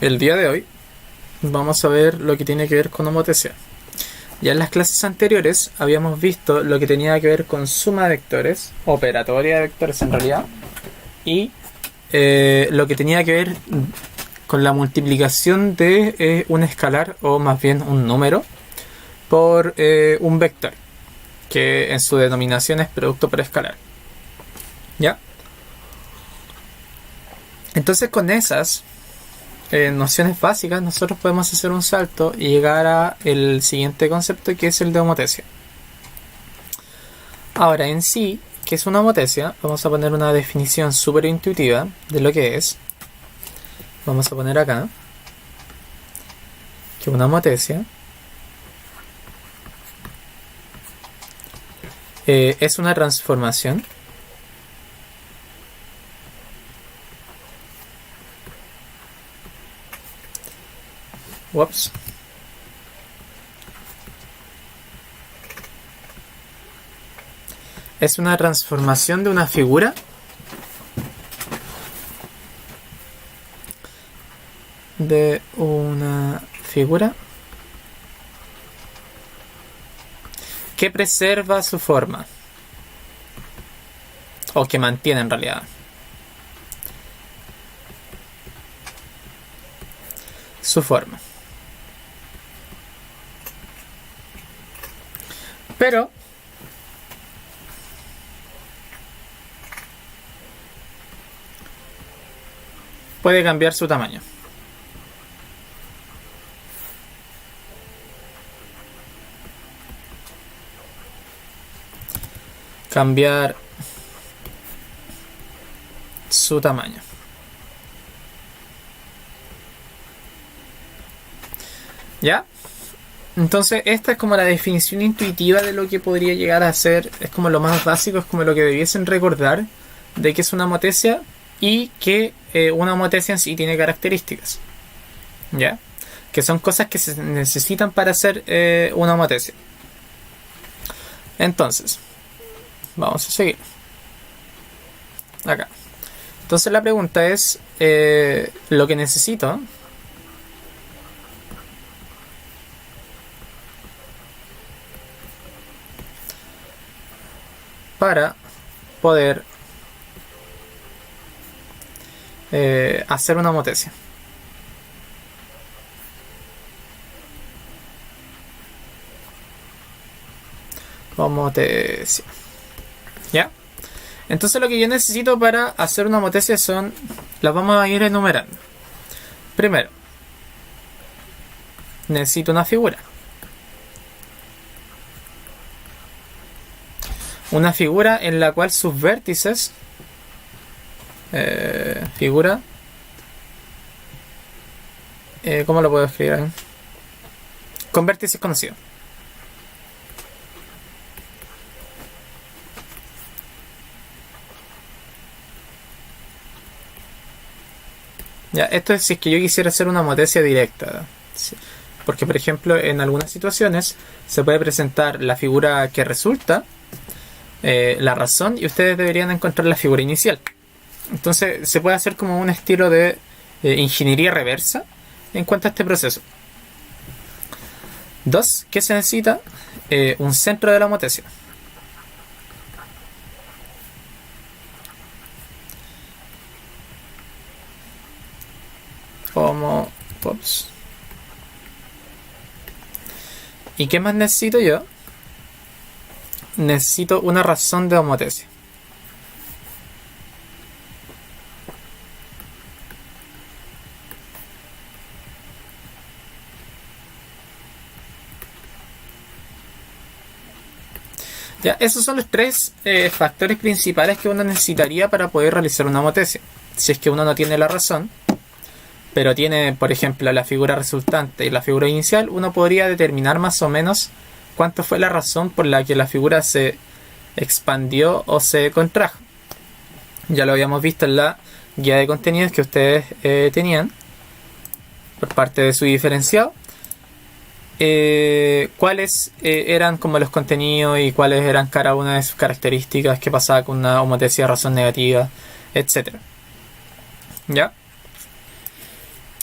El día de hoy vamos a ver lo que tiene que ver con homotesía. Ya en las clases anteriores habíamos visto lo que tenía que ver con suma de vectores, operatoria de vectores en realidad, y lo que tenía que ver con la multiplicación de un escalar, o más bien un número, por un vector, que en su denominación es producto por escalar. ¿Ya? Entonces con esas nociones básicas nosotros podemos hacer un salto y llegar a el siguiente concepto, que es el de homotesia. Ahora en sí, ¿qué es una homotesia? Vamos a poner una definición súper intuitiva de lo que es. Vamos a poner acá que una homotesia es una transformación es una transformación de una figura que preserva su forma, o que mantiene en realidad su forma, pero puede cambiar su tamaño. Cambiar su tamaño. ¿Ya? Entonces esta es como la definición intuitiva de lo que podría llegar a ser. Es como lo más básico, es como lo que debiesen recordar de que es una homotesia y que una homotesia en sí tiene características. ¿Ya? Que son cosas que se necesitan para hacer una homotesia. Entonces, vamos a seguir. Acá. Entonces la pregunta es, lo que necesito para poder hacer una homotesia. Homotesia. ¿Ya? Entonces lo que yo necesito para hacer una homotesia son... Las vamos a ir enumerando. Primero, necesito una figura. Una figura en la cual sus vértices... figura... ¿cómo lo puedo escribir? Con vértices conocidos. Ya, esto es si es que yo quisiera hacer una homotesia directa. Sí. Porque, por ejemplo, en algunas situaciones se puede presentar la figura que resulta, la razón, y ustedes deberían encontrar la figura inicial. Entonces se puede hacer como un estilo de ingeniería reversa en cuanto a este proceso. 2. ¿Qué se necesita? Un centro de la homotesia. ¿Y qué más necesito yo? Necesito una razón de homotesia. Ya, esos son los tres factores principales que uno necesitaría para poder realizar una homotesia. Si es que uno no tiene la razón, pero tiene, por ejemplo, la figura resultante y la figura inicial, uno podría determinar más o menos cuánto fue la razón por la que la figura se expandió o se contrajo. Ya lo habíamos visto en la guía de contenidos que ustedes tenían por parte de su diferenciado. Cuáles eran como los contenidos y cuáles eran cada una de sus características, qué pasaba con una homotesia de razón negativa, etc. ¿Ya?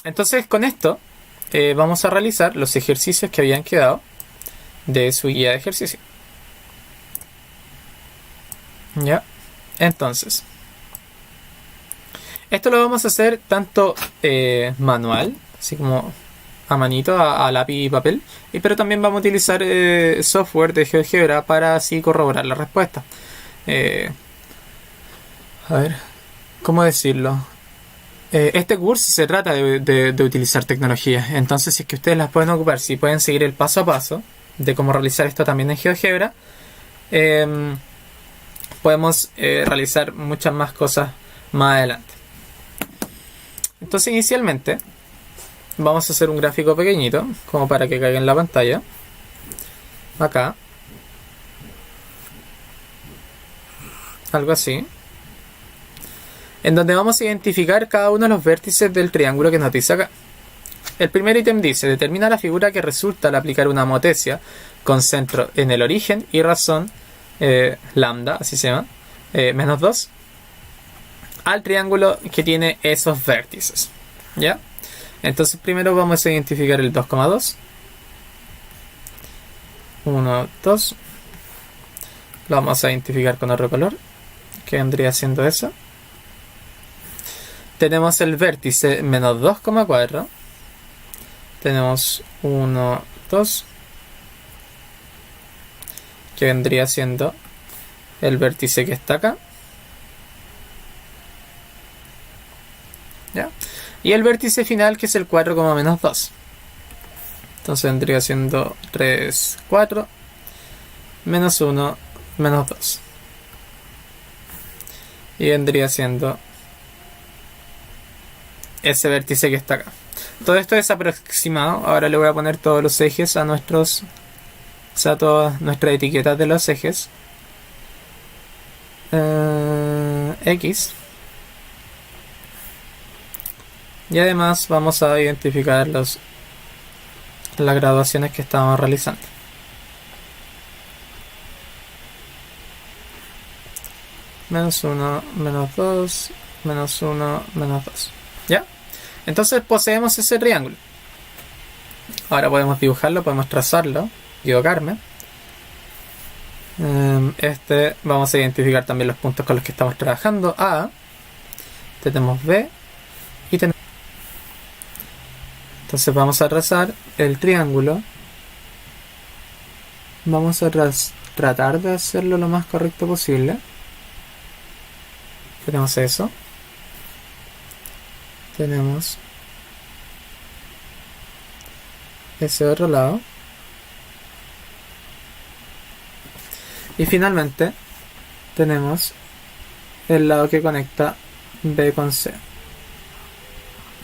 Entonces con esto vamos a realizar los ejercicios que habían quedado de su guía de ejercicio. ¿Ya? Entonces, esto lo vamos a hacer tanto manual, así como a manito, a lápiz y papel, pero también vamos a utilizar software de GeoGebra para así corroborar la respuesta. A ver, ¿cómo decirlo? Este curso se trata de utilizar tecnología, entonces si es que ustedes las pueden ocupar, si pueden seguir el paso a paso de cómo realizar esto también en GeoGebra, podemos realizar muchas más cosas más adelante. Entonces inicialmente vamos a hacer un gráfico pequeñito como para que caiga en la pantalla acá, algo así, en donde vamos a identificar cada uno de los vértices del triángulo que nos dice acá. El primer ítem dice: determina la figura que resulta al aplicar una homotecia con centro en el origen y razón lambda, así se llama, menos 2, al triángulo que tiene esos vértices. ¿Ya? Entonces primero vamos a identificar el 2,2. 1, 2. Lo vamos a identificar con otro color, que vendría siendo eso. Tenemos el vértice menos 2,4. Tenemos 1, 2, que vendría siendo el vértice que está acá. ¿Ya? Y el vértice final, que es el 4, menos 2. Entonces vendría siendo 3, 4, menos 1, menos 2. Y vendría siendo ese vértice que está acá. Todo esto es aproximado. Ahora le voy a poner todos los ejes a nuestros, o sea, todas nuestras etiquetas de los ejes. X. Y además vamos a identificar las graduaciones que estamos realizando. Menos 1, menos 2, menos 1, menos 2. ¿Ya? Entonces poseemos ese triángulo. Ahora podemos dibujarlo, podemos trazarlo, equivocarme. Vamos a identificar también los puntos con los que estamos trabajando. A, tenemos B y tenemos. Entonces vamos a trazar el triángulo. Vamos a tratar de hacerlo lo más correcto posible. Tenemos eso. Tenemos ese otro lado. Y finalmente tenemos el lado que conecta B con C.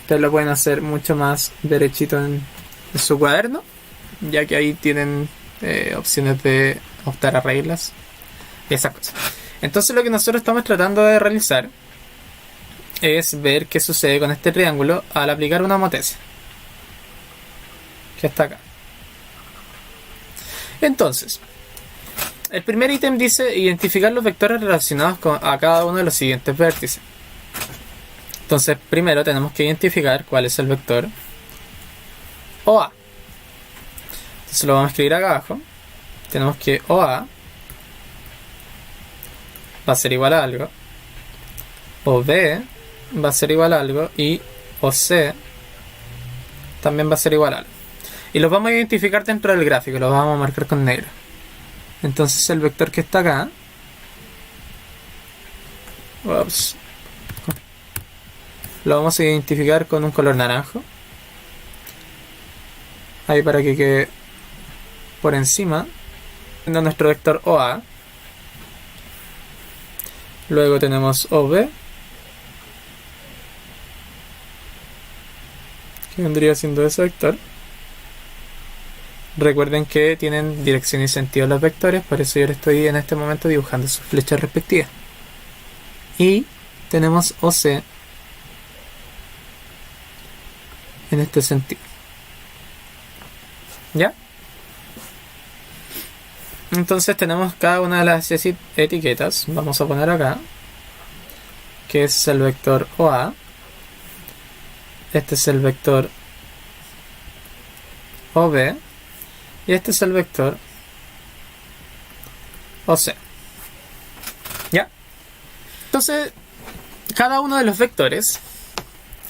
Ustedes lo pueden hacer mucho más derechito en su cuaderno, ya que ahí tienen opciones de optar a reglas y esas cosas. Entonces lo que nosotros estamos tratando de realizar es ver qué sucede con este triángulo al aplicar una homotecia, que está acá. Entonces, el primer ítem dice identificar los vectores relacionados a cada uno de los siguientes vértices. Entonces, primero tenemos que identificar cuál es el vector OA. Entonces lo vamos a escribir acá abajo. Tenemos que OA va a ser igual a algo, OB va a ser igual a algo y OC también va a ser igual a algo. Y los vamos a identificar dentro del gráfico, los vamos a marcar con negro. Entonces el vector que está acá, lo vamos a identificar con un color naranjo, ahí para que quede por encima de nuestro vector OA. Luego tenemos OB, que vendría siendo ese vector. Recuerden que tienen dirección y sentido los vectores, por eso yo le estoy en este momento dibujando sus flechas respectivas. Y tenemos OC en este sentido. ¿Ya? Entonces tenemos cada una de las etiquetas. Vamos a poner acá, que es el vector OA. este es el vector OB y este es el vector OC. ¿Ya? Entonces, cada uno de los vectores,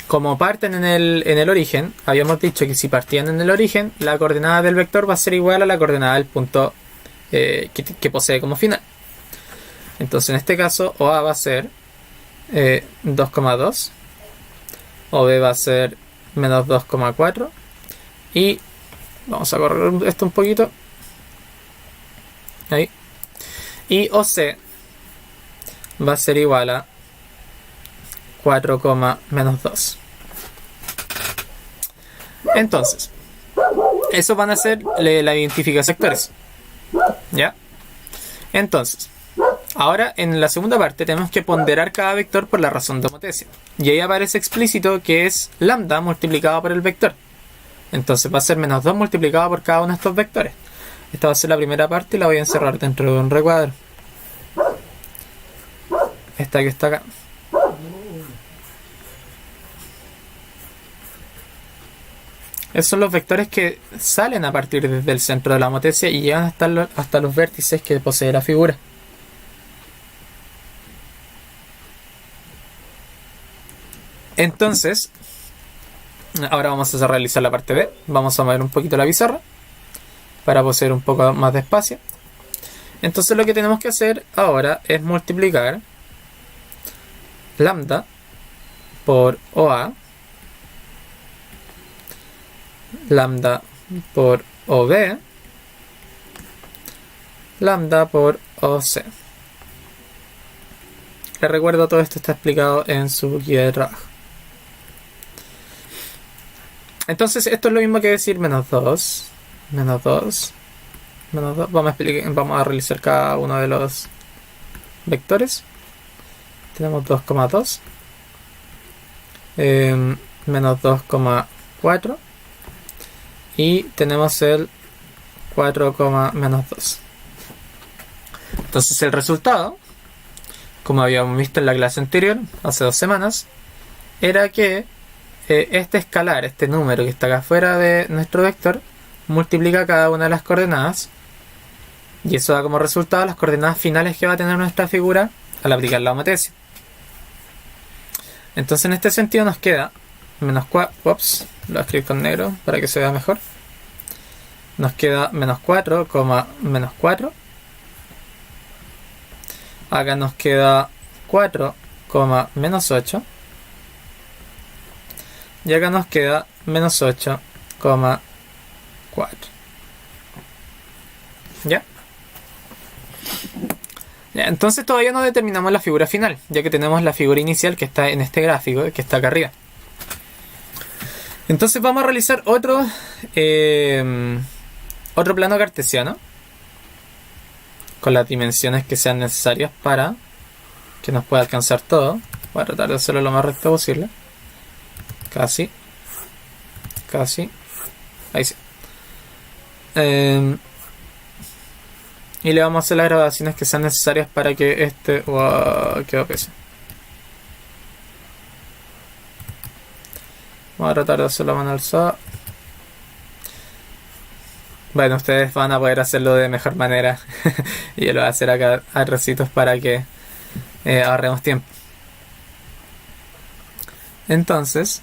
como parten en el origen, habíamos dicho que si partían en el origen, la coordenada del vector va a ser igual a la coordenada del punto que posee como final. Entonces, en este caso, OA va a ser 2,2, OB va a ser menos 2,4 y vamos a correr esto un poquito. Ahí. Y OC va a ser igual a 4, menos 2. Entonces, eso van a ser la identificación de vectores. ¿Ya? Entonces, ahora en la segunda parte tenemos que ponderar cada vector por la razón de homotesia. Y ahí aparece explícito que es lambda multiplicado por el vector. Entonces va a ser menos 2 multiplicado por cada uno de estos vectores. Esta va a ser la primera parte y la voy a encerrar dentro de un recuadro. Esta que está acá. Esos son los vectores que salen a partir desde el centro de la homotesia y llegan hasta los vértices que posee la figura. Entonces, ahora vamos a realizar la parte B. Vamos a mover un poquito la pizarra para poseer un poco más de espacio. Entonces lo que tenemos que hacer ahora es multiplicar lambda por OA, lambda por OB, lambda por OC. Les recuerdo, todo esto está explicado en su guía de trabajo. Entonces esto es lo mismo que decir menos 2, menos 2, menos 2. Vamos a realizar cada uno de los vectores. Tenemos 2,2, menos 2,4 y tenemos el 4, menos 2. Entonces el resultado, como habíamos visto en la clase anterior, hace 2 semanas, era que este escalar, este número que está acá afuera de nuestro vector, multiplica cada una de las coordenadas y eso da como resultado las coordenadas finales que va a tener nuestra figura al aplicar la homotesia. Entonces en este sentido nos queda menos 4, ups, lo voy a escribir con negro para que se vea mejor. Nos queda menos 4, menos 4. Acá nos queda 4, menos 8. Y acá nos queda menos 8, 4. ¿Ya? Entonces todavía no determinamos la figura final, ya que tenemos la figura inicial que está en este gráfico, que está acá arriba. Entonces vamos a realizar otro plano cartesiano con las dimensiones que sean necesarias para que nos pueda alcanzar todo. Voy a tratar de hacerlo lo más recto posible. Casi. Ahí sí. Y le vamos a hacer las grabaciones que sean necesarias para que este... ¡Wow! Quedó peso. Vamos a tratar de hacerlo a mano alzada. Bueno, ustedes van a poder hacerlo de mejor manera. Y yo lo voy a hacer acá a trocitos para que ahorremos tiempo. Entonces,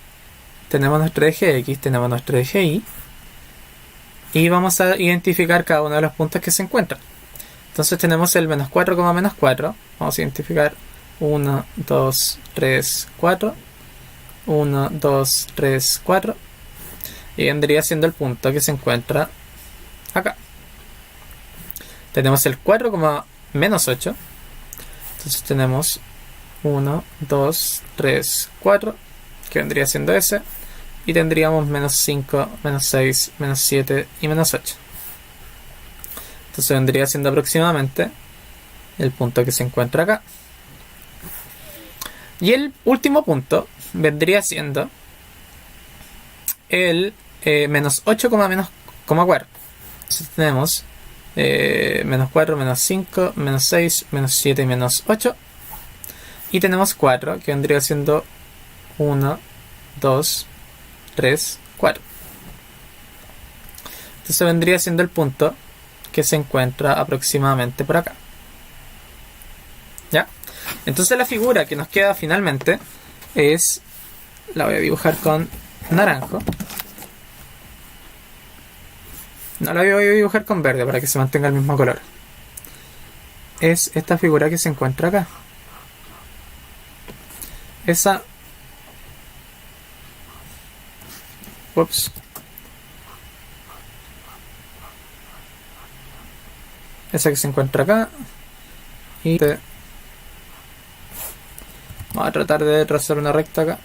tenemos nuestro eje X, tenemos nuestro eje Y. Y vamos a identificar cada uno de los puntos que se encuentran. Entonces tenemos el menos 4, menos 4. Vamos a identificar 1, 2, 3, 4. 1, 2, 3, 4. Y vendría siendo el punto que se encuentra acá. Tenemos el 4, menos 8. Entonces tenemos 1, 2, 3, 4. Que vendría siendo ese. Y tendríamos menos 5, menos 6, menos 7 y menos 8. Entonces vendría siendo aproximadamente el punto que se encuentra acá. Y el último punto vendría siendo el menos 8, menos 4. Entonces tenemos menos 4, menos 5, menos 6, menos 7 y menos 8. Y tenemos 4, que vendría siendo 1, 2, 3, 4. Entonces vendría siendo el punto que se encuentra aproximadamente por acá. ¿Ya? Entonces la figura que nos queda finalmente es... La voy a dibujar con naranjo. No la voy a dibujar con verde para que se mantenga el mismo color. Es esta figura que se encuentra acá. Esa... Ups. Esa que se encuentra acá. Y vamos a tratar de trazar una recta acá.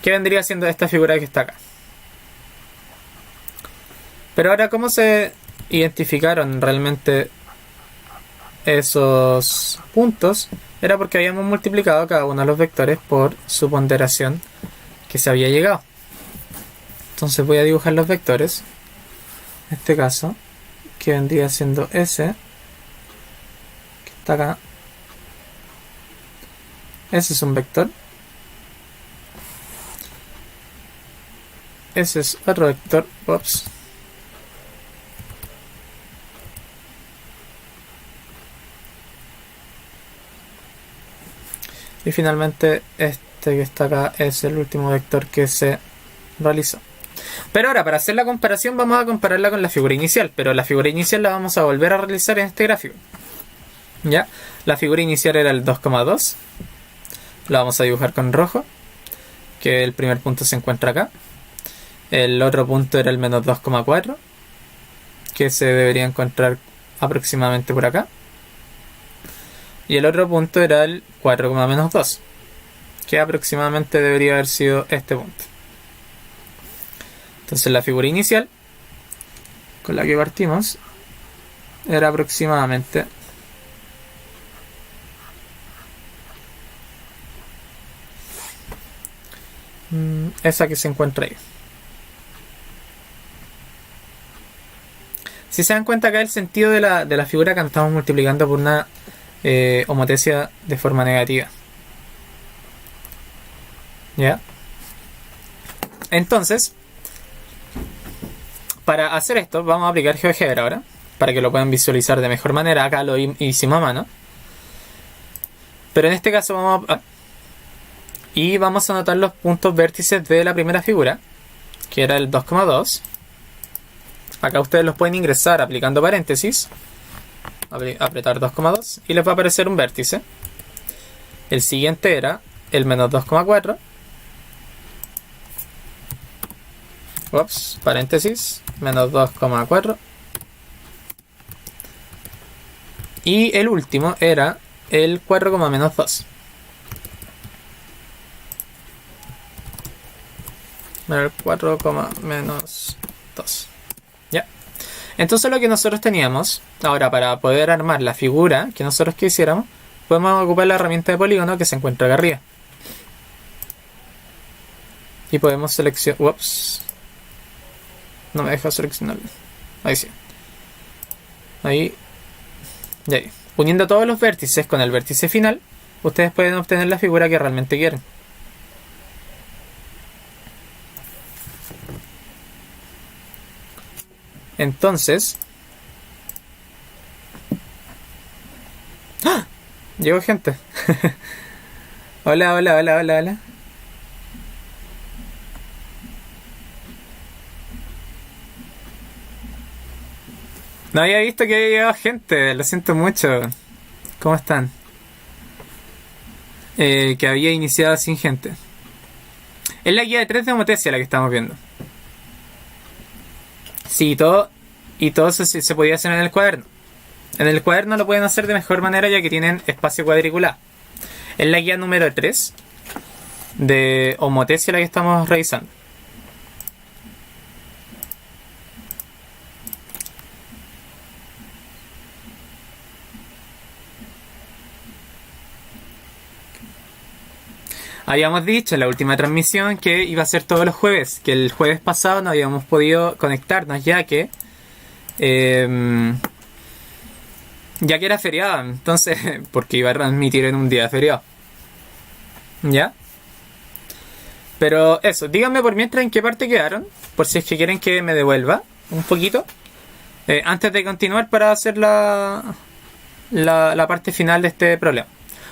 ¿Qué vendría siendo esta figura que está acá? Pero ahora, ¿cómo se identificaron realmente esos puntos? Era porque habíamos multiplicado cada uno de los vectores por su ponderación que se había llegado. Entonces voy a dibujar los vectores. En este caso, que vendría siendo ese, que está acá. Ese es un vector. Ese es otro vector. Ups. Y finalmente este que está acá es el último vector que se realizó. Pero ahora, para hacer la comparación, vamos a compararla con la figura inicial. Pero la figura inicial la vamos a volver a realizar en este gráfico. ¿Ya? La figura inicial era el 2,2. La vamos a dibujar con rojo, que el primer punto se encuentra acá. El otro punto era el menos 2,4, que se debería encontrar aproximadamente por acá. Y el otro punto era el 4,-2, que aproximadamente debería haber sido este punto. Entonces la figura inicial con la que partimos era aproximadamente esa que se encuentra ahí. Si se dan cuenta acá el sentido de la figura que estamos multiplicando por una homotecia de forma negativa. ¿Ya? Entonces, para hacer esto vamos a aplicar GeoGebra ahora, para que lo puedan visualizar de mejor manera. Acá lo hicimos a mano, pero en este caso vamos a anotar los puntos vértices de la primera figura, que era el 2,2. Acá ustedes los pueden ingresar aplicando paréntesis, apretar 2,2 y les va a aparecer un vértice. El siguiente era el menos 2,4. Ups, paréntesis, menos 2,4. Y el último era el 4,-2. El 4,-2. Ya. Entonces lo que nosotros teníamos ahora para poder armar la figura que nosotros quisiéramos, podemos ocupar la herramienta de polígono que se encuentra acá arriba. Y podemos seleccionar... Ups. No me deja seleccionarlo. Ahí sí. Ahí. Y ahí. Uniendo todos los vértices con el vértice final, ustedes pueden obtener la figura que realmente quieren. Entonces... ¡Ah! Llegó gente. Hola, hola, hola, hola, hola. No había visto que había llegado gente, lo siento mucho. ¿Cómo están? Que había iniciado sin gente. Es la guía de 3 de homotecia la que estamos viendo. Sí, todo se podía hacer en el cuaderno. En el cuaderno lo pueden hacer de mejor manera ya que tienen espacio cuadricular. Es la guía número 3 de homotecia la que estamos revisando. Habíamos dicho en la última transmisión que iba a ser todos los jueves, que el jueves pasado no habíamos podido conectarnos ya que era feriado, entonces porque iba a transmitir en un día feriado. ¿Ya? Pero eso, díganme por mientras en qué parte quedaron, por si es que quieren que me devuelva un poquito, antes de continuar para hacer la parte final de este problema.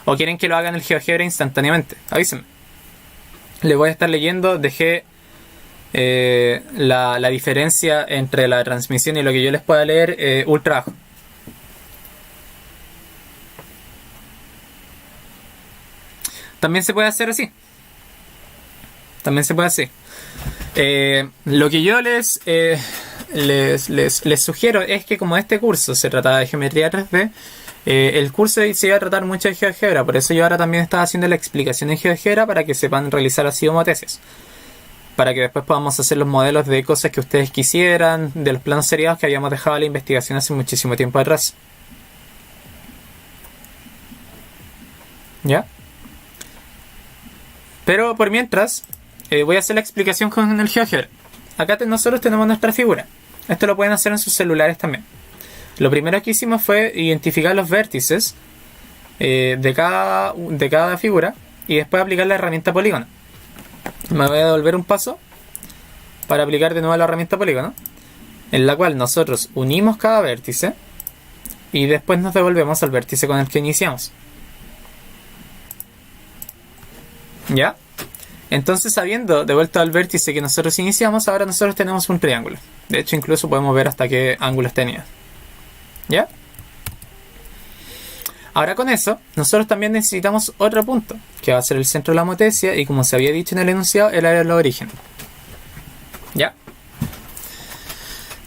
O quieren que lo haga en el GeoGebra instantáneamente, avísenme. Les voy a estar leyendo, dejé la diferencia entre la transmisión y lo que yo les pueda leer ultra bajo. También se puede hacer así. También se puede hacer. Lo que yo les sugiero es que, como este curso se trataba de geometría 3D, el curso se iba a tratar mucho de GeoGebra. Por eso yo ahora también estaba haciendo la explicación en GeoGebra para que sepan realizar así como tesis. Para que después podamos hacer los modelos de cosas que ustedes quisieran, de los planos seriados que habíamos dejado a la investigación hace muchísimo tiempo atrás. ¿Ya? Pero por mientras, voy a hacer la explicación con el GeoGebra. Acá nosotros tenemos nuestra figura. Esto lo pueden hacer en sus celulares también. Lo primero que hicimos fue identificar los vértices de cada figura y después aplicar la herramienta polígono. Me voy a devolver un paso para aplicar de nuevo la herramienta polígono, en la cual nosotros unimos cada vértice y después nos devolvemos al vértice con el que iniciamos. ¿Ya? Entonces, habiendo devuelto al vértice que nosotros iniciamos, ahora nosotros tenemos un triángulo. De hecho, incluso podemos ver hasta qué ángulos tenía. ¿Ya? Ahora con eso, nosotros también necesitamos otro punto, que va a ser el centro de la motesia, y como se había dicho en el enunciado, el área de los orígenes. ¿Ya?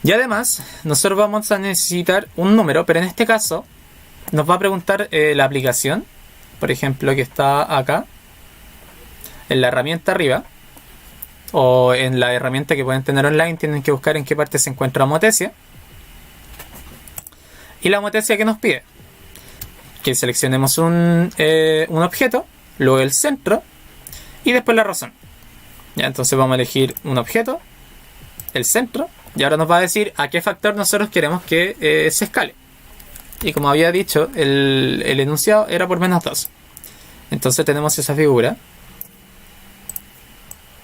Y además, nosotros vamos a necesitar un número, pero en este caso nos va a preguntar la aplicación, por ejemplo, que está acá, en la herramienta arriba, o en la herramienta que pueden tener online, tienen que buscar en qué parte se encuentra la motesia. Y la motesia que nos pide que seleccionemos un objeto, luego el centro y después la razón. Ya, entonces vamos a elegir un objeto, el centro, y ahora nos va a decir a qué factor nosotros queremos que se escale. Y como había dicho, el enunciado era por -2. Entonces tenemos esa figura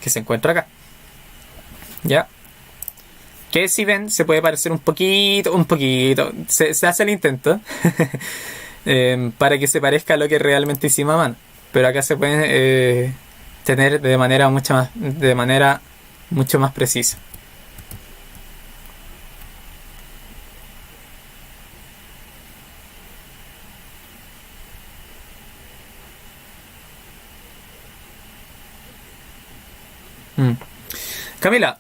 que se encuentra acá. ¿Ya? Que si ven se puede parecer un poquito. Se hace el intento para que se parezca a lo que realmente hicimos a mano. Pero acá se puede tener de manera mucho más precisa. Camila,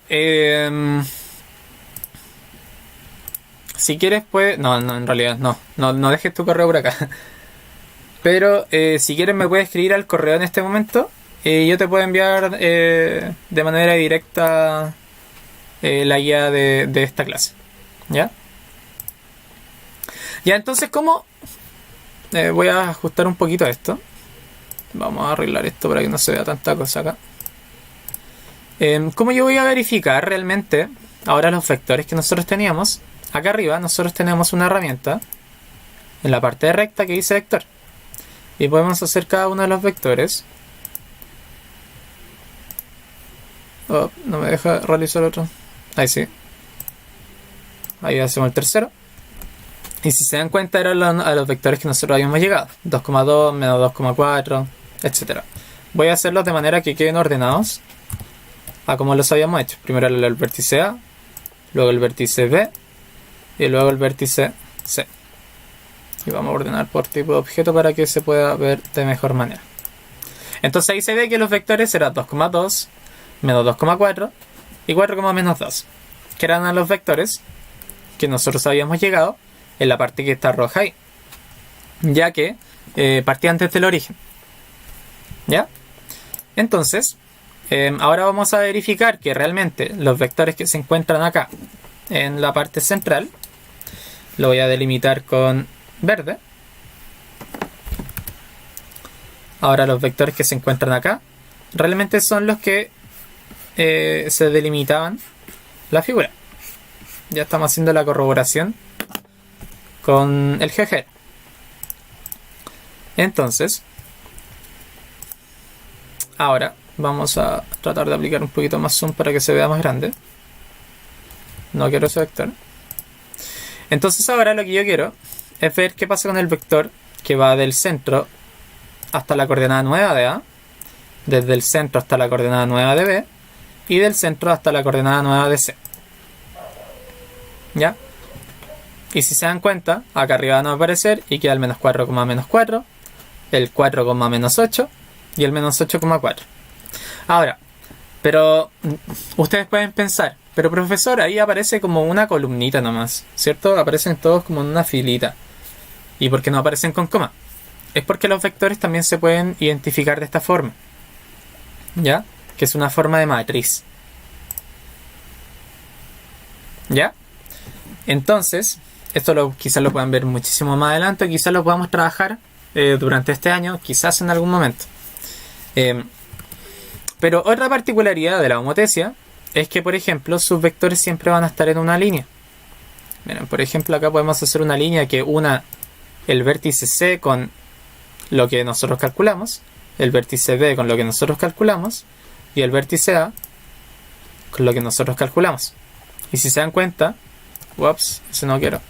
si quieres puedes... No, en realidad no dejes tu correo por acá. Pero si quieres me puedes escribir al correo en este momento y yo te puedo enviar de manera directa la guía de esta clase. ¿Ya? Ya, entonces, ¿cómo? Voy a ajustar un poquito esto. Vamos a arreglar esto para que no se vea tanta cosa acá. ¿Cómo yo voy a verificar realmente ahora los vectores que nosotros teníamos? Acá arriba nosotros tenemos una herramienta en la parte de recta que dice vector. Y podemos hacer cada uno de los vectores. Oh, no me deja realizar otro. Ahí sí. Ahí hacemos el tercero. Y si se dan cuenta eran a los vectores que nosotros habíamos llegado. 2,2, menos 2,4, etc. Voy a hacerlos de manera que queden ordenados a como los habíamos hecho. Primero el vértice A, luego el vértice B y luego el vértice C. Y vamos a ordenar por tipo de objeto para que se pueda ver de mejor manera. Entonces ahí se ve que los vectores eran 2,2, menos 2,4 y 4, menos 2, que eran a los vectores que nosotros habíamos llegado en la parte que está roja ahí, ya que partía antes del origen. ¿Ya? Entonces ahora vamos a verificar que realmente los vectores que se encuentran acá en la parte central, lo voy a delimitar con verde. Ahora los vectores que se encuentran acá realmente son los que se delimitaban la figura. Ya estamos haciendo la corroboración con el GeoGebra. Entonces Ahora vamos a tratar de aplicar un poquito más zoom para que se vea más grande. No quiero ese vector. Entonces ahora lo que yo quiero es ver qué pasa con el vector que va del centro hasta la coordenada nueva de A, desde el centro hasta la coordenada nueva de B y del centro hasta la coordenada nueva de C. ¿Ya? Y si se dan cuenta, acá arriba van a aparecer y queda el menos 4, menos 4, el 4, menos 8 y el menos 8,4. Ahora, pero ustedes pueden pensar, pero profesor, ahí aparece como una columnita nomás, ¿cierto? Aparecen todos como en una filita. ¿Y por qué no aparecen con coma? Es porque los vectores también se pueden identificar de esta forma, ¿ya? Que es una forma de matriz. ¿Ya? Entonces, esto quizás lo puedan ver muchísimo más adelante, quizás lo podamos trabajar durante este año, quizás en algún momento. Pero otra particularidad de la homotecia es que, por ejemplo, sus vectores siempre van a estar en una línea. Miren, por ejemplo, acá podemos hacer una línea que una el vértice C con lo que nosotros calculamos, el vértice B con lo que nosotros calculamos y el vértice A con lo que nosotros calculamos. Y si se dan cuenta, ups, eso no quiero.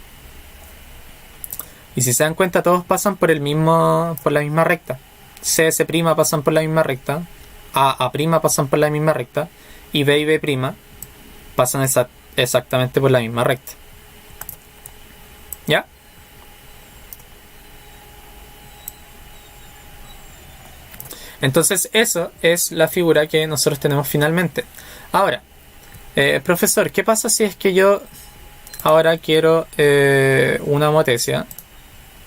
Y si se dan cuenta, todos pasan por la misma recta. C, C' pasan por la misma recta, A' pasan por la misma recta y B y B' pasan exactamente por la misma recta. ¿Ya? Entonces eso es la figura que nosotros tenemos finalmente. Ahora, profesor, ¿qué pasa si es que yo ahora quiero una homotecia,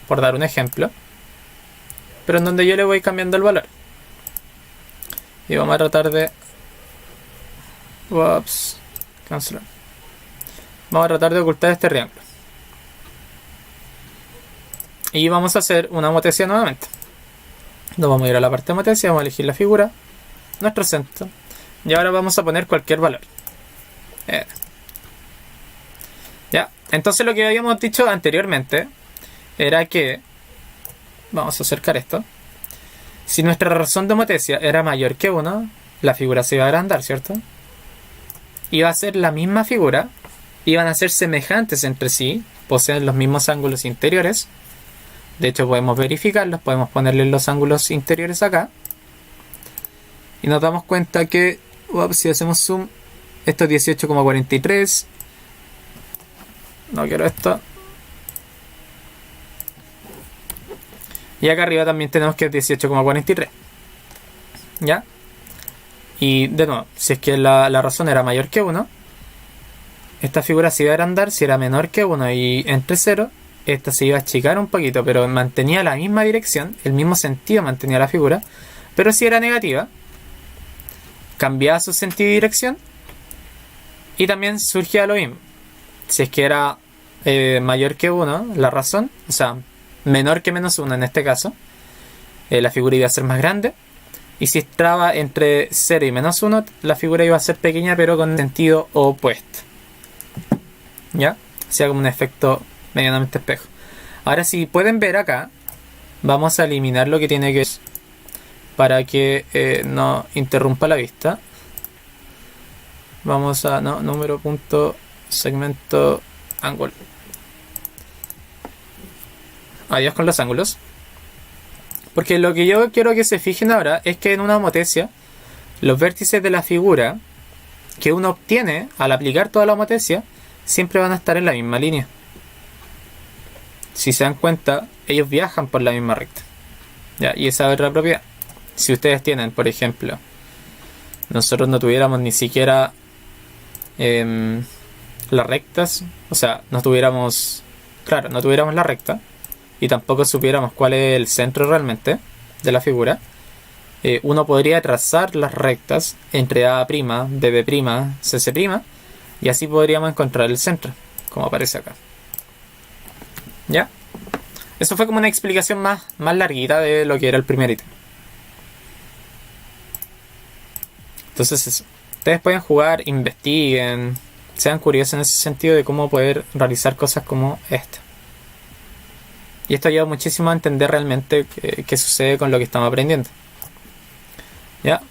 por dar un ejemplo, pero en donde yo le voy cambiando el valor? Y vamos a tratar de... cancelar. Vamos a tratar de ocultar este triángulo. Y vamos a hacer una homotecia nuevamente. Nos vamos a ir a la parte de homotecia, vamos a elegir la figura, nuestro centro, y ahora vamos a poner cualquier valor. Ya, entonces lo que habíamos dicho anteriormente era que, vamos a acercar esto, si nuestra razón de homotecia era mayor que 1, la figura se iba a agrandar, ¿cierto? Iba a ser la misma figura, iban a ser semejantes entre sí, poseen los mismos ángulos interiores. De hecho podemos verificarlos, podemos ponerle los ángulos interiores acá. Y nos damos cuenta que, si hacemos zoom, esto es 18,43. No quiero esto. Y acá arriba también tenemos que es 18,43. ¿Ya? Y de nuevo, si es que la razón era mayor que 1, esta figura se iba a agrandar. Si era menor que 1 y entre 0, esta se iba a achicar un poquito, pero mantenía la misma dirección, el mismo sentido mantenía la figura. Pero si era negativa, cambiaba su sentido y dirección. Y también surgía lo mismo. Si es que era mayor que 1, la razón, o sea, menor que menos 1 en este caso, la figura iba a ser más grande. Y si estaba entre 0 y menos 1, la figura iba a ser pequeña, pero con sentido opuesto. ¿Ya? Hacía como un efecto medianamente espejo. Ahora, si pueden ver acá, vamos a eliminar lo que tiene que ver para que no interrumpa la vista. Vamos a número, punto, segmento, ángulo. Adiós con los ángulos. Porque lo que yo quiero que se fijen ahora es que en una homotecia, los vértices de la figura que uno obtiene al aplicar toda la homotecia siempre van a estar en la misma línea. Si se dan cuenta, ellos viajan por la misma recta. ¿Ya? Y esa es otra propiedad. Si ustedes tienen, por ejemplo, nosotros no tuviéramos ni siquiera las rectas, o sea, no tuviéramos la recta y tampoco supiéramos cuál es el centro realmente de la figura, uno podría trazar las rectas entre A', BB', CC', y así podríamos encontrar el centro, como aparece acá. ¿Ya? Eso fue como una explicación más larguita de lo que era el primer ítem. Entonces eso. Ustedes pueden jugar, investiguen, sean curiosos en ese sentido de cómo poder realizar cosas como esta. Y esto ayuda muchísimo a entender realmente qué sucede con lo que estamos aprendiendo. Ya.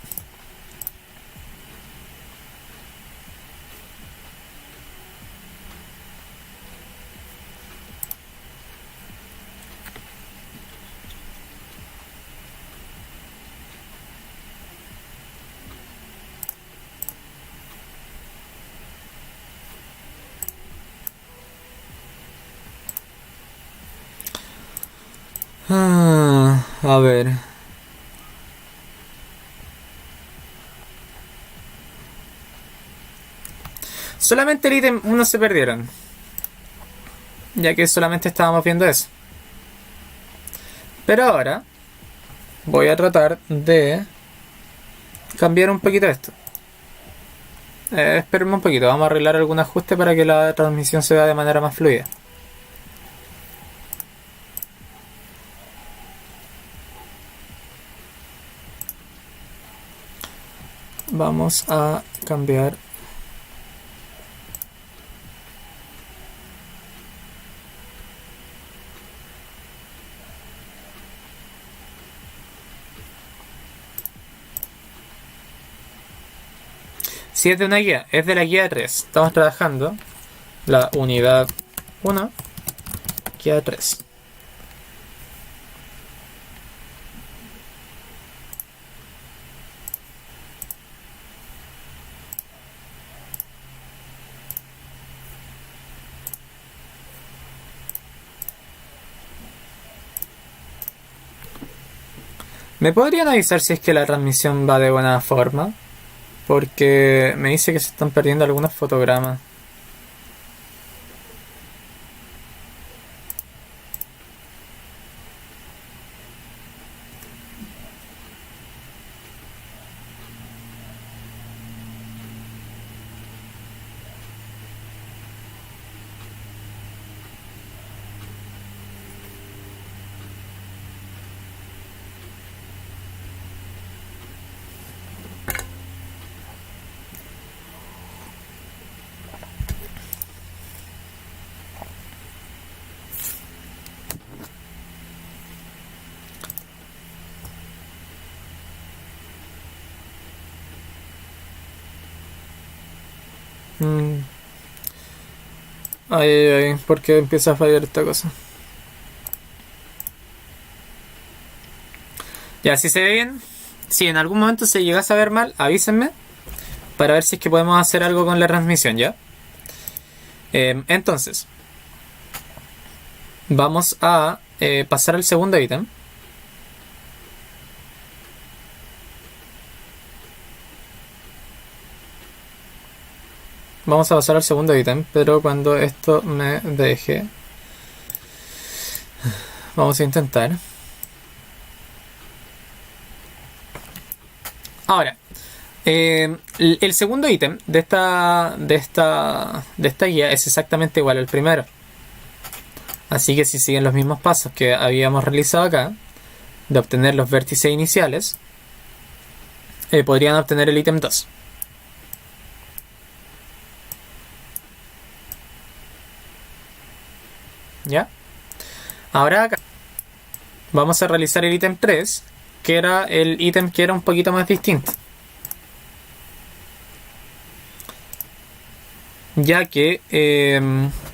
A ver. Solamente el ítem 1 se perdieron. Ya que solamente estábamos viendo eso. Pero ahora voy a tratar de cambiar un poquito esto. Espérenme un poquito, vamos a arreglar algún ajuste para que la transmisión se vea de manera más fluida. Vamos a cambiar. Si es de una guía, es de la guía 3. Estamos trabajando la unidad 1, guía 3. ¿Me podrían avisar si es que la transmisión va de buena forma? Porque me dice que se están perdiendo algunos fotogramas. Ay, ay, ay, ¿por qué empieza a fallar esta cosa? Ya, si se ve bien, si en algún momento se llegase a ver mal, avísenme para ver si es que podemos hacer algo con la transmisión, ¿ya? Entonces, vamos a pasar al segundo ítem. Vamos a pasar al segundo ítem, pero cuando esto me deje, vamos a intentar. Ahora, el segundo ítem de esta guía es exactamente igual al primero. Así que si siguen los mismos pasos que habíamos realizado acá, de obtener los vértices iniciales, podrían obtener el ítem 2. ¿Ya? Ahora acá vamos a realizar el ítem 3, que era el ítem que era un poquito más distinto. Ya que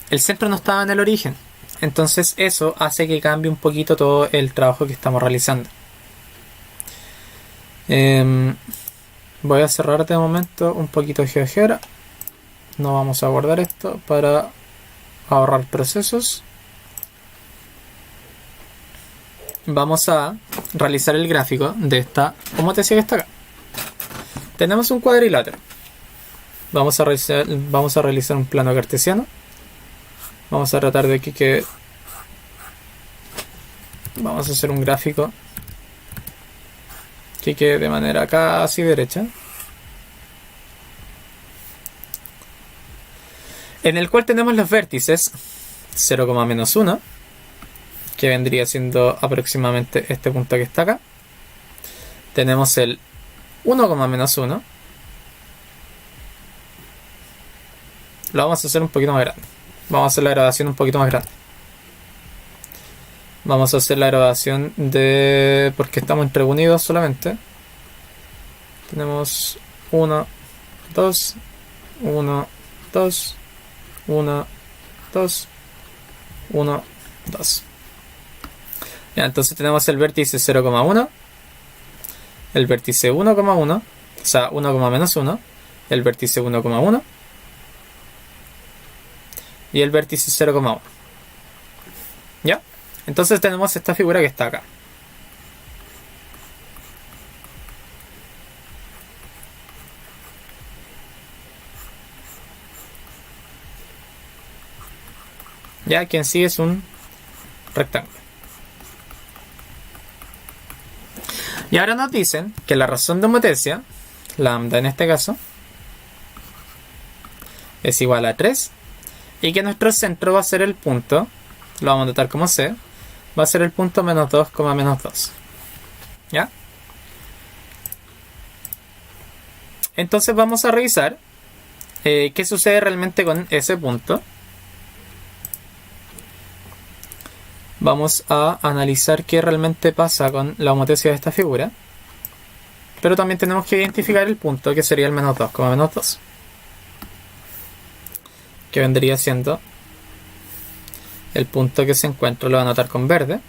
el centro no estaba en el origen. Entonces eso hace que cambie un poquito todo el trabajo que estamos realizando. Voy a cerrar de momento un poquito de GeoGebra. No vamos a guardar esto para ahorrar procesos. Vamos a realizar el gráfico de esta, como te decía que está acá. Tenemos un cuadrilátero. Vamos a realizar un plano cartesiano. Vamos a tratar de que vamos a hacer un gráfico que quede de manera casi derecha, en el cual tenemos los vértices 0,-1, que vendría siendo aproximadamente este punto que está acá. Tenemos el 1,-1. Lo vamos a hacer un poquito más grande. Vamos a hacer la grabación un poquito más grande. Vamos a hacer la grabación de... porque estamos entre unidos solamente. tenemos 1, 2, 1, 2, 1, 2, 1, 2. Ya, entonces tenemos el vértice 0,1, el vértice 1,1, o sea 1, menos 1, el vértice 1,1 y el vértice 0,1. ¿Ya? Entonces tenemos esta figura que está acá. Ya, que en sí es un rectángulo. Y ahora nos dicen que la razón de homotesia, lambda en este caso, es igual a 3 y que nuestro centro va a ser el punto, lo vamos a notar como C, va a ser el punto menos 2, menos 2. ¿Ya? Entonces vamos a revisar qué sucede realmente con ese punto. Vamos a analizar qué realmente pasa con la homotesia de esta figura. Pero también tenemos que identificar el punto, que sería el menos 2, menos 2. Que vendría siendo el punto que se encuentra, lo voy a anotar con verde.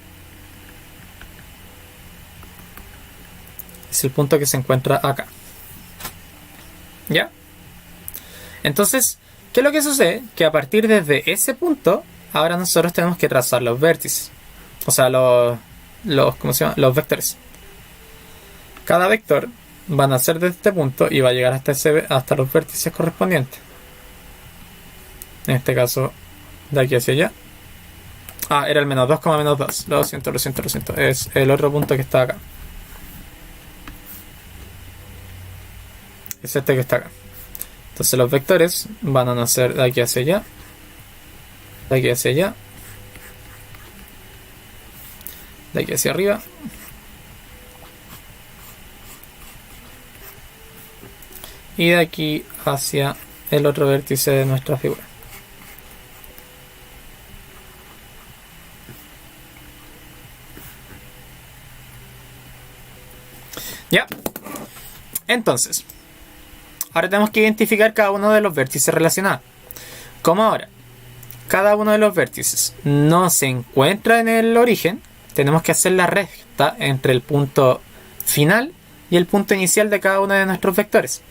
Es el punto que se encuentra acá. ¿Ya? Entonces, ¿qué es lo que sucede? Que a partir desde ese punto, ahora nosotros tenemos que trazar los vértices. O sea, ¿cómo se llama? Los vectores. Cada vector va a nacer desde este punto y va a llegar hasta los vértices correspondientes. En este caso, de aquí hacia allá. Ah, era el menos 2, menos 2. Lo siento. Es el otro punto que está acá. Es este que está acá. Entonces los vectores van a nacer de aquí hacia allá. De aquí hacia allá. De aquí hacia arriba. Y de aquí hacia el otro vértice de nuestra figura. ¿Ya? Entonces, ahora tenemos que identificar cada uno de los vértices relacionados. Como ahora, cada uno de los vértices no se encuentra en el origen, tenemos que hacer la recta entre el punto final y el punto inicial de cada uno de nuestros vectores.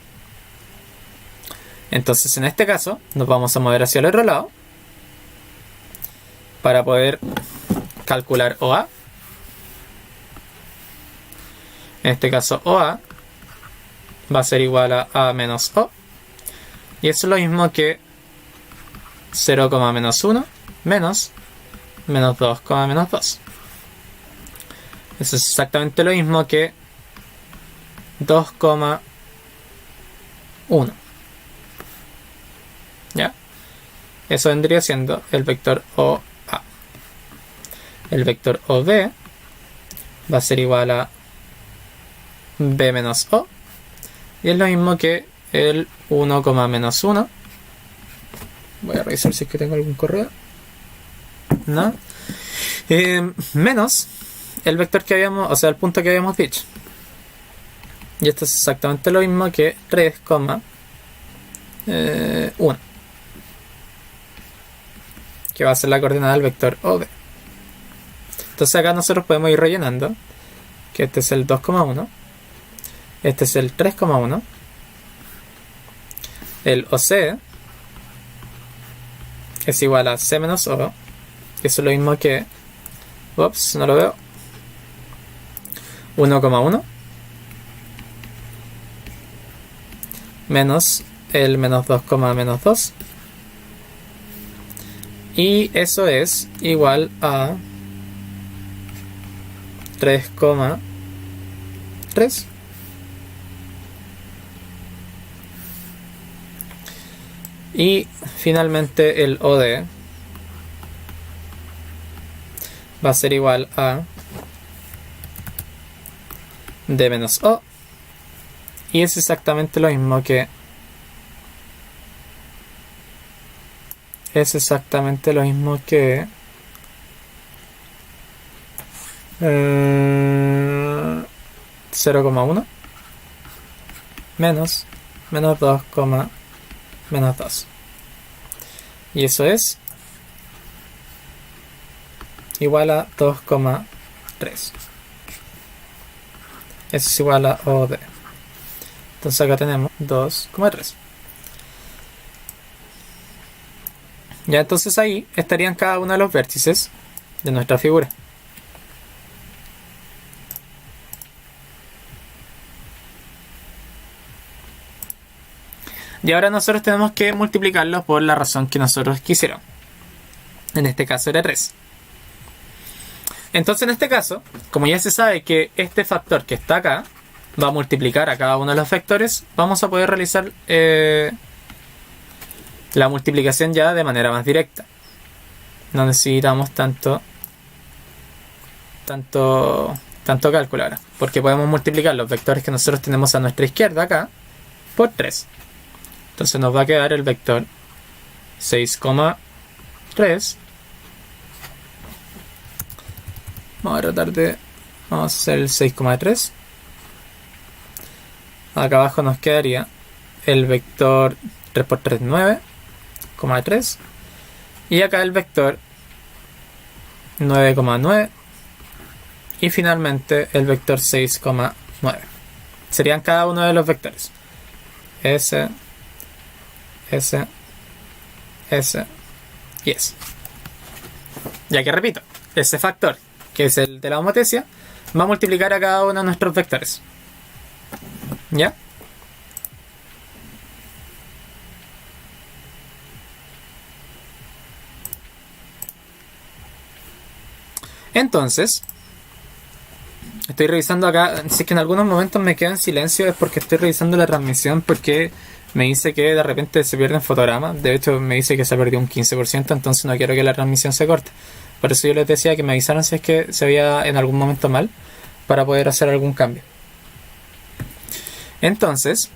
Entonces, en este caso, nos vamos a mover hacia el otro lado para poder calcular OA. En este caso, OA va a ser igual a A menos O. Y eso es lo mismo que 0, menos 1 menos 2, menos 2. Eso es exactamente lo mismo que 2,1. ¿Ya? Eso vendría siendo el vector OA. El vector OB va a ser igual a B menos O. Y es lo mismo que el 1, menos 1. Voy a revisar si es que tengo algún correo. No. Menos el vector que habíamos, o sea, el punto que habíamos dicho. Y esto es exactamente lo mismo que 3, 1. Que va a ser la coordenada del vector OB. Entonces acá nosotros podemos ir rellenando. Que este es el 2,1. Este es el 3,1. El OC es igual a C menos O. Que eso es lo mismo que... Ups, no lo veo. 1,1 menos el menos 2, menos 2. Y eso es igual a 3,3. Y finalmente el OD va a ser igual a D menos O. Y es exactamente lo mismo que... Es exactamente lo mismo que... 0,1 menos 2, menos 2. Y eso es igual a 2,3. Eso es igual a OD. Entonces acá tenemos 2,3. Ya, entonces ahí estarían cada uno de los vértices de nuestra figura. Y ahora nosotros tenemos que multiplicarlos por la razón que nosotros quisiéramos. En este caso era 3. Entonces en este caso, como ya se sabe que este factor que está acá va a multiplicar a cada uno de los vectores, vamos a poder realizar la multiplicación ya de manera más directa. No necesitamos tanto cálculo ahora, porque podemos multiplicar los vectores que nosotros tenemos a nuestra izquierda acá por 3. Entonces nos va a quedar el vector 6,3. Vamos a hacer el 6,3. Acá abajo nos quedaría el vector 3 por 3, 9,3. Y acá el vector 9,9. Y finalmente el vector 6,9. Serían cada uno de los vectores. S y S. Ya que repito, ese factor, que es el de la homotesia, va a multiplicar a cada uno de nuestros vectores. ¿Ya? Entonces, estoy revisando acá. Si es que en algunos momentos me quedo en silencio, es porque estoy revisando la transmisión, porque me dice que de repente se pierden fotogramas. De hecho, me dice que se perdió un 15%, entonces no quiero que la transmisión se corte. Por eso yo les decía que me avisaran si es que se veía en algún momento mal, para poder hacer algún cambio. Entonces,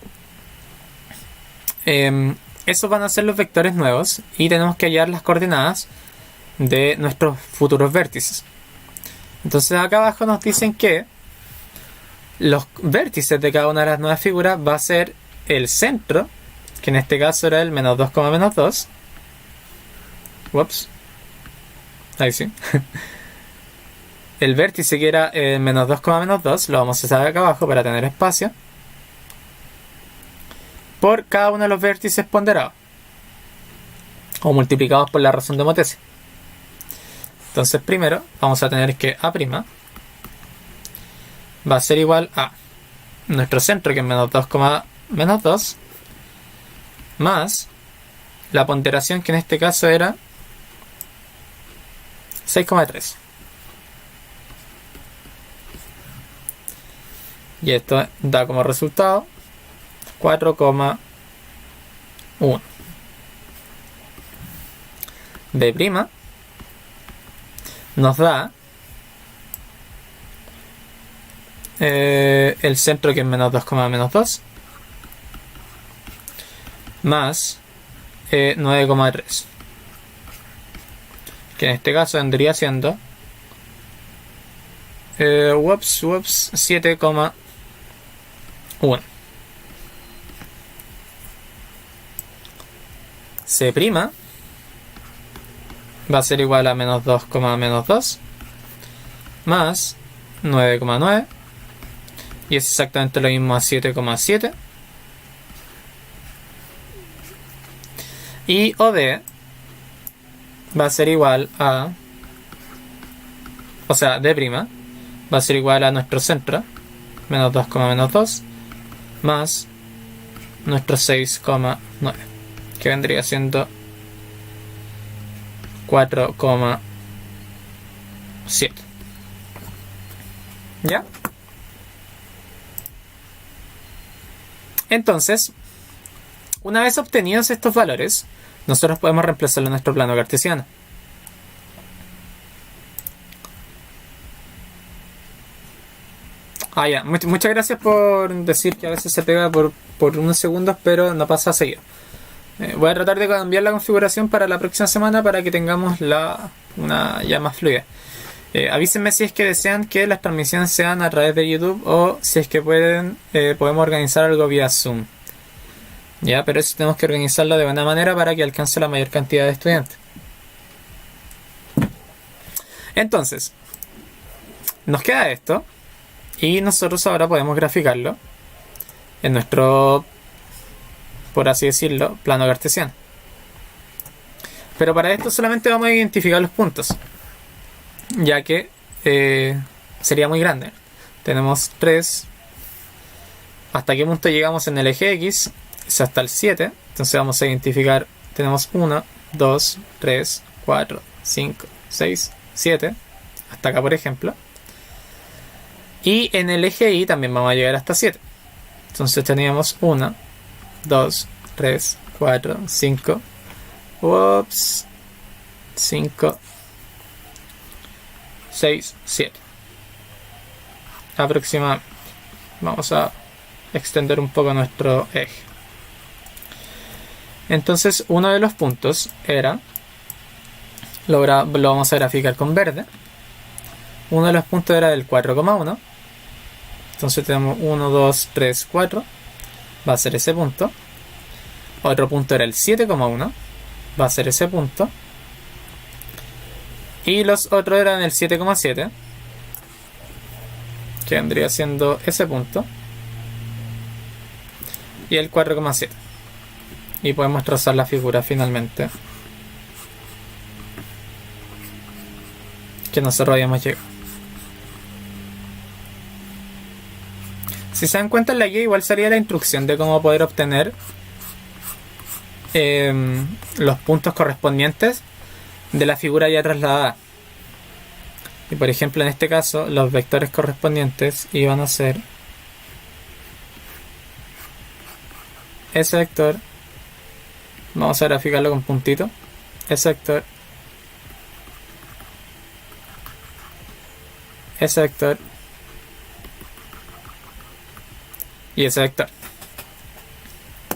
esos van a ser los vectores nuevos y tenemos que hallar las coordenadas de nuestros futuros vértices. Entonces acá abajo nos dicen que los vértices de cada una de las nuevas figuras va a ser el centro, que en este caso era el menos 2, menos 2. Ups. Ahí sí. El vértice que era menos 2, menos 2 lo vamos a hacer acá abajo para tener espacio, por cada uno de los vértices ponderados o multiplicados por la razón de homotesia. Entonces primero vamos a tener que A' va a ser igual a nuestro centro, que es menos 2, menos 2, más la ponderación, que en este caso era 6,3. Y esto da como resultado 4,1. B' nos da el centro, que es menos 2, menos 2, más 9,3, que en este caso vendría siendo 7,1. C' va a ser igual a menos 2, menos 2, más 9,9, y es exactamente lo mismo a 7,7. Y OD va a ser igual a, o sea, D' va a ser igual a nuestro centro, menos 2, menos 2, más nuestro 6,9, que vendría siendo 4,7. ¿Ya? Entonces, una vez obtenidos estos valores, nosotros podemos reemplazarlo en nuestro plano cartesiano. Ya. Muchas gracias por decir que a veces se pega por unos segundos, pero no pasa a seguir. Voy a tratar de cambiar la configuración para la próxima semana para que tengamos una ya más fluida. Avísenme si es que desean que las transmisiones sean a través de YouTube o si es que pueden, podemos organizar algo vía Zoom. Ya, pero eso tenemos que organizarlo de buena manera para que alcance la mayor cantidad de estudiantes. Entonces, nos queda esto y nosotros ahora podemos graficarlo en nuestro, por así decirlo, plano cartesiano. Pero para esto solamente vamos a identificar los puntos, ya que sería muy grande. Tenemos 3. ¿Hasta qué punto llegamos en el eje X? Es hasta el 7. Entonces vamos a identificar, tenemos 1, 2, 3, 4, 5, 6, 7. Hasta acá, por ejemplo. Y en el eje Y también vamos a llegar hasta 7. Entonces teníamos 1, 2, 3, 4, 5. Ups. 5, 6, 7. Aproximadamente. Vamos a extender un poco nuestro eje. Entonces uno de los puntos era, lo vamos a graficar con verde. Uno de los puntos era del 4,1. Entonces tenemos 1, 2, 3, 4. Va a ser ese punto. Otro punto era el 7,1. Va a ser ese punto. Y los otros eran el 7,7. Que vendría siendo ese punto. Y el 4,7. Y podemos trazar la figura finalmente que nosotros habíamos llegado. Si se dan cuenta, en la guía igual salía la instrucción de cómo poder obtener los puntos correspondientes de la figura ya trasladada. Y por ejemplo, en este caso, los vectores correspondientes iban a ser ese vector. Vamos a graficarlo con puntito. Ese vector. Ese vector. Y ese vector.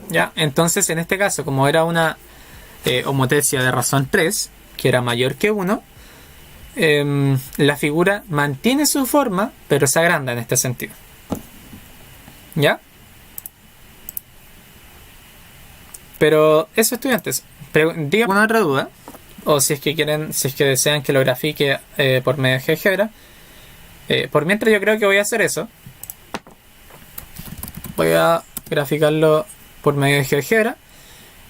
Ya, entonces en este caso, como era una homotecia de razón 3, que era mayor que 1, la figura mantiene su forma, pero se agranda en este sentido. ¿Ya? Pero eso, estudiantes, digan alguna otra duda, o si es que quieren, si es que desean que lo grafique por medio de GeoGebra. Por mientras yo creo que voy a hacer eso. Voy a graficarlo por medio de GeoGebra.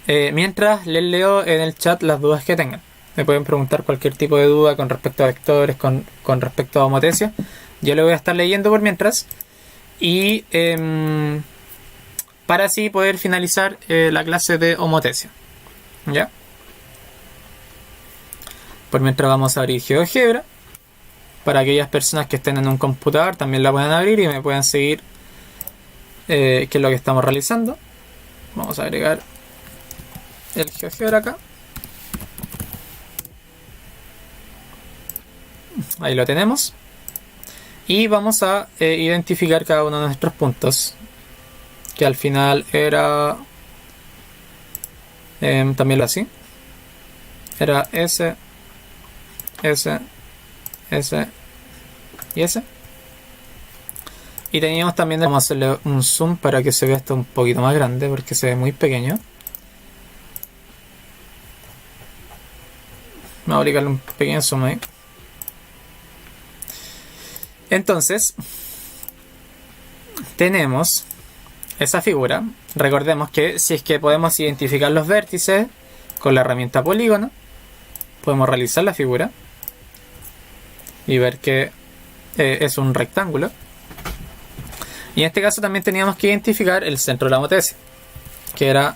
Mientras les leo en el chat las dudas que tengan. Me pueden preguntar cualquier tipo de duda con respecto a vectores, con respecto a homotecia. Yo lo voy a estar leyendo por mientras. Y para así poder finalizar la clase de homotecia. ¿Ya? Por mientras vamos a abrir GeoGebra. Para aquellas personas que estén en un computador también la pueden abrir y me pueden seguir qué es lo que estamos realizando. Vamos a agregar el GeoGebra acá. Ahí lo tenemos. Y vamos a identificar cada uno de nuestros puntos. Que al final era... también lo así. Era ese y ese. Y teníamos también... Vamos a hacerle un zoom para que se vea esto un poquito más grande, porque se ve muy pequeño. Vamos a aplicarle un pequeño zoom ahí. Entonces, tenemos esa figura. Recordemos que si es que podemos identificar los vértices con la herramienta polígono, podemos realizar la figura y ver que es un rectángulo. Y en este caso también teníamos que identificar el centro de la homotecia, que era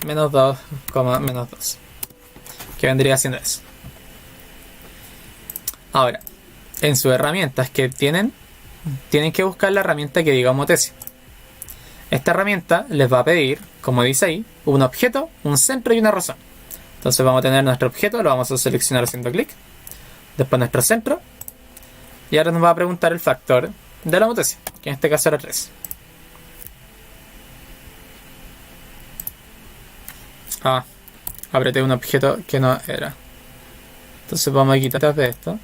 menos 2, menos 2, que vendría siendo eso. Ahora, en sus herramientas que tienen que buscar la herramienta que diga homotecia. Esta herramienta les va a pedir, como dice ahí, un objeto, un centro y una razón. Entonces vamos a tener nuestro objeto, lo vamos a seleccionar haciendo clic, después nuestro centro, y ahora nos va a preguntar el factor de la homotecia, que en este caso era 3. Apreté un objeto que no era. Entonces vamos a quitar de esto.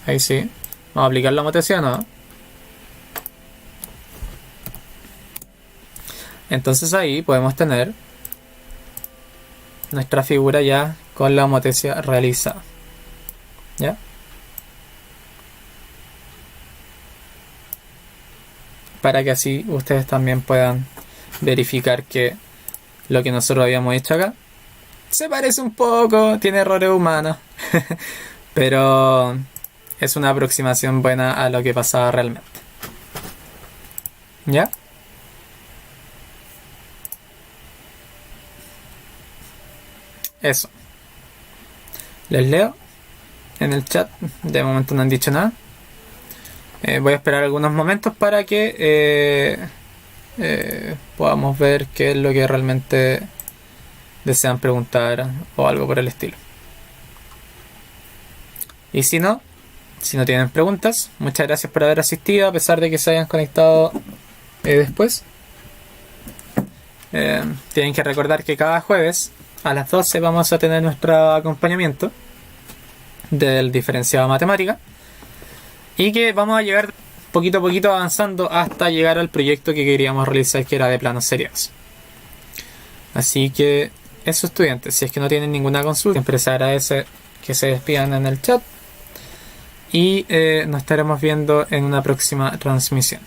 Ahí sí. Vamos a aplicar la motesia, ¿no? Entonces ahí podemos tener nuestra figura ya con la homotesia realizada. ¿Ya? Para que así ustedes también puedan verificar que lo que nosotros habíamos hecho acá se parece un poco, tiene errores humanos, pero es una aproximación buena a lo que pasaba realmente. ¿Ya? Eso. Les leo en el chat. De momento no han dicho nada. Voy a esperar algunos momentos para que podamos ver qué es lo que realmente desean preguntar o algo por el estilo. Y si no tienen preguntas, muchas gracias por haber asistido a pesar de que se hayan conectado después. Tienen que recordar que cada jueves a las 12 vamos a tener nuestro acompañamiento del diferenciado matemática y que vamos a llegar poquito a poquito avanzando hasta llegar al proyecto que queríamos realizar, que era de planos seriados. Así que eso, estudiantes, si es que no tienen ninguna consulta, siempre se agradece que se despidan en el chat y nos estaremos viendo en una próxima transmisión.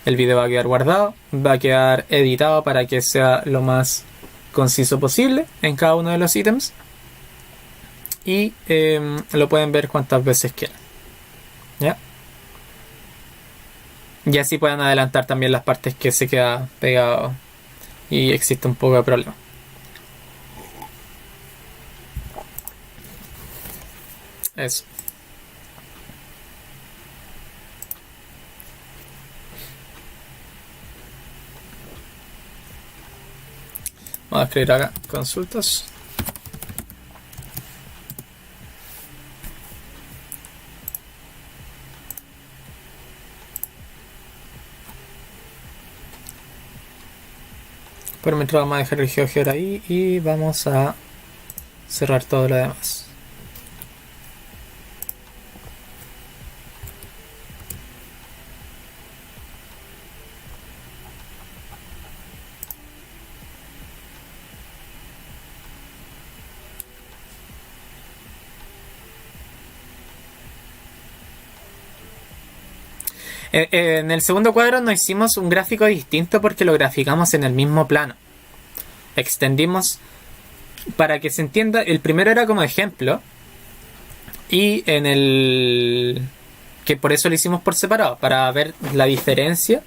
El video va a quedar guardado, va a quedar editado para que sea lo más conciso posible en cada uno de los ítems y lo pueden ver cuantas veces quieran. ¿Ya? Y así pueden adelantar también las partes que se queda pegado y existe un poco de problema. Eso. Vamos a escribir acá consultas. Por mientras vamos a dejar el GeoGebra ahí y vamos a cerrar todo lo demás. En el segundo cuadro nos hicimos un gráfico distinto porque lo graficamos en el mismo plano. Extendimos para que se entienda. El primero era como ejemplo y en el que por eso lo hicimos por separado, para ver la diferencia,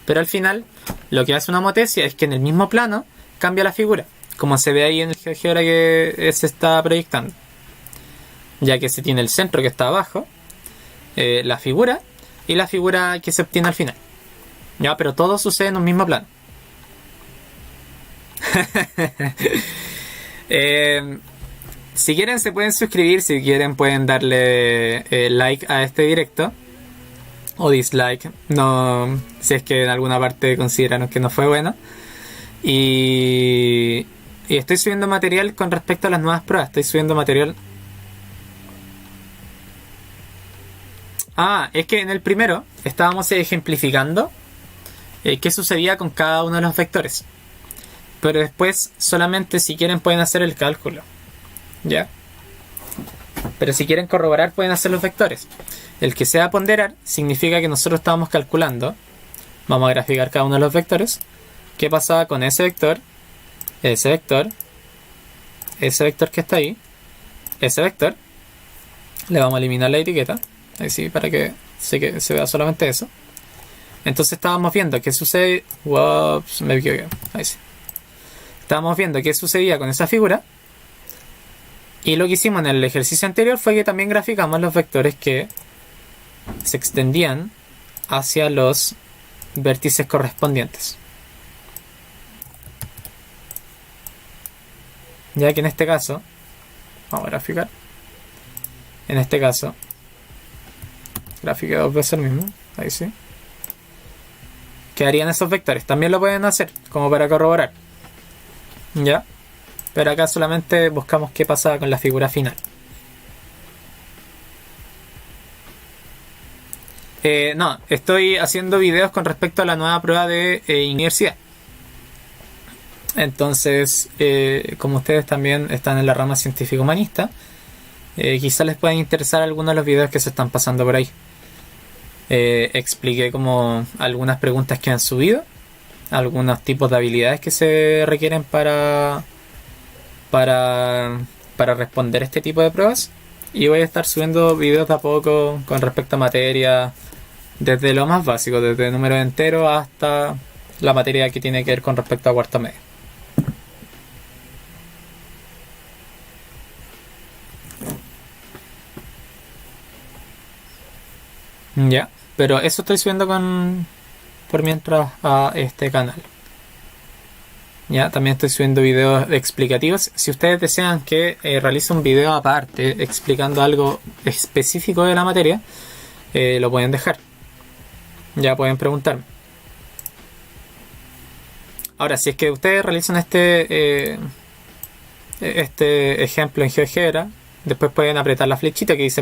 pero al final lo que hace una homotesia es que en el mismo plano cambia la figura, como se ve ahí en el GeoGebra que se está proyectando, ya que se tiene el centro que está abajo, la figura y la figura que se obtiene al final. Ya, pero todo sucede en un mismo plano. Si quieren se pueden suscribir, si quieren pueden darle like a este directo o dislike, no, si es que en alguna parte consideraron que no fue bueno. Y estoy subiendo material con respecto a las nuevas pruebas. Estoy subiendo material. Es que en el primero estábamos ejemplificando qué sucedía con cada uno de los vectores. Pero después solamente si quieren pueden hacer el cálculo. ¿Ya? Pero si quieren corroborar pueden hacer los vectores. El que sea ponderar significa que nosotros estábamos calculando. Vamos a graficar cada uno de los vectores. ¿Qué pasaba con ese vector? Ese vector que está ahí. Ese vector. Le vamos a eliminar la etiqueta. Ahí sí, para que se vea solamente eso. Entonces estábamos viendo qué sucede. Ups, me equivoqué. Ahí sí. Estábamos viendo qué sucedía con esa figura. Y lo que hicimos en el ejercicio anterior fue que también graficamos los vectores que se extendían hacia los vértices correspondientes. Ya que en este caso, vamos a graficar. En este caso, grafiqué dos veces el mismo. Ahí sí. Quedarían esos vectores. También lo pueden hacer, como para corroborar. ¿Ya? Pero acá solamente buscamos qué pasaba con la figura final. No, estoy haciendo videos con respecto a la nueva prueba de universidad. Entonces, como ustedes también están en la rama científico-humanista, quizás les puedan interesar algunos de los videos que se están pasando por ahí. Expliqué como algunas preguntas que han subido, algunos tipos de habilidades que se requieren para responder este tipo de pruebas. Y voy a estar subiendo videos de a poco con respecto a materia, desde lo más básico, desde números enteros hasta la materia que tiene que ver con respecto a cuarto medio. Ya, pero eso estoy subiendo por mientras a este canal. Ya, también estoy subiendo videos explicativos. Si ustedes desean que realice un video aparte explicando algo específico de la materia, lo pueden dejar. Ya pueden preguntarme. Ahora, si es que ustedes realizan este ejemplo en GeoGebra, después pueden apretar la flechita que dice